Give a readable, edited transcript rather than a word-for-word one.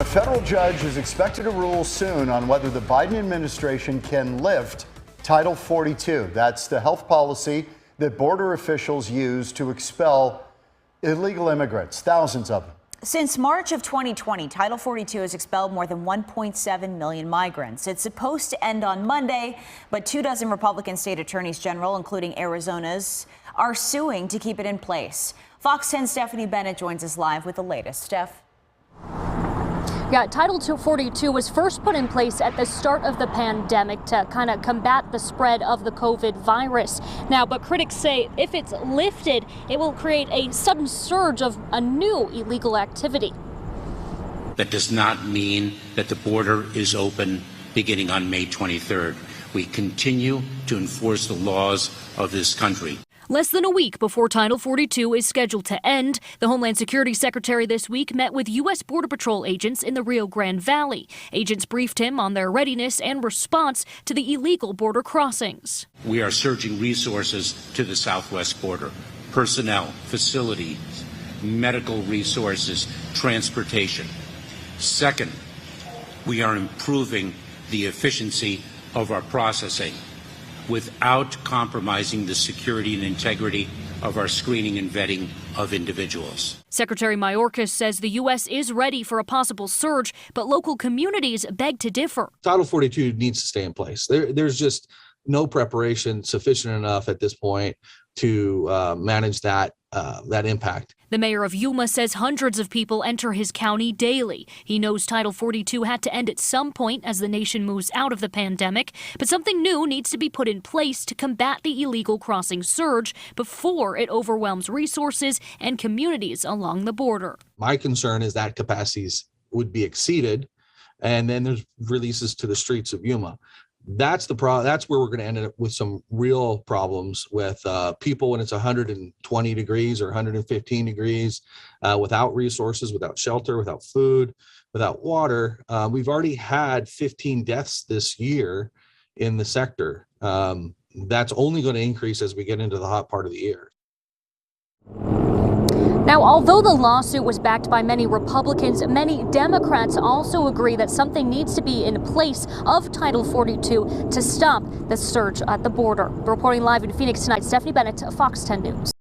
A federal judge is expected to rule soon on whether the Biden administration can lift Title 42. That's the health policy that border officials use to expel illegal immigrants, thousands of them. Since March of 2020, Title 42 has expelled more than 1.7 million migrants. It's supposed to end on Monday, but 24 Republican state attorneys general, including Arizona's, are suing to keep it in place. Fox 10's Stephanie Bennett joins us live with the latest. Steph. Yeah, Title 42 was first put in place at the start of the pandemic to kind of combat the spread of the COVID virus. Now, but critics say if it's lifted, it will create a sudden surge of a new illegal activity. That does not mean that the border is open beginning on May 23rd. We continue to enforce the laws of this country. Less than a week before Title 42 is scheduled to end, the Homeland Security Secretary this week met with U.S. Border Patrol agents in the Rio Grande Valley. Agents briefed him on their readiness and response to the illegal border crossings. We are surging resources to the southwest border: personnel, facilities, medical resources, transportation. Second, we are improving the efficiency of our processing without compromising the security and integrity of our screening and vetting of individuals. Secretary Mayorkas says the U.S. is ready for a possible surge, but local communities beg to differ. Title 42 needs to stay in place. There's just no preparation sufficient enough at this point to manage that impact. The mayor of Yuma says hundreds of people enter his county daily. He knows Title 42 had to end at some point as the nation moves out of the pandemic, but something new needs to be put in place to combat the illegal crossing surge before it overwhelms resources and communities along the border. My concern is that capacities would be exceeded, and then there's releases to the streets of Yuma. That's where we're going to end up with some real problems with people when it's 120 degrees or 115 degrees, without resources, without shelter, without food, without water. We've already had 15 deaths this year in the sector. That's only going to increase as we get into the hot part of the year. Now, although the lawsuit was backed by many Republicans, many Democrats also agree that something needs to be in place of Title 42 to stop the surge at the border. Reporting live in Phoenix tonight, Stephanie Bennett, Fox 10 News.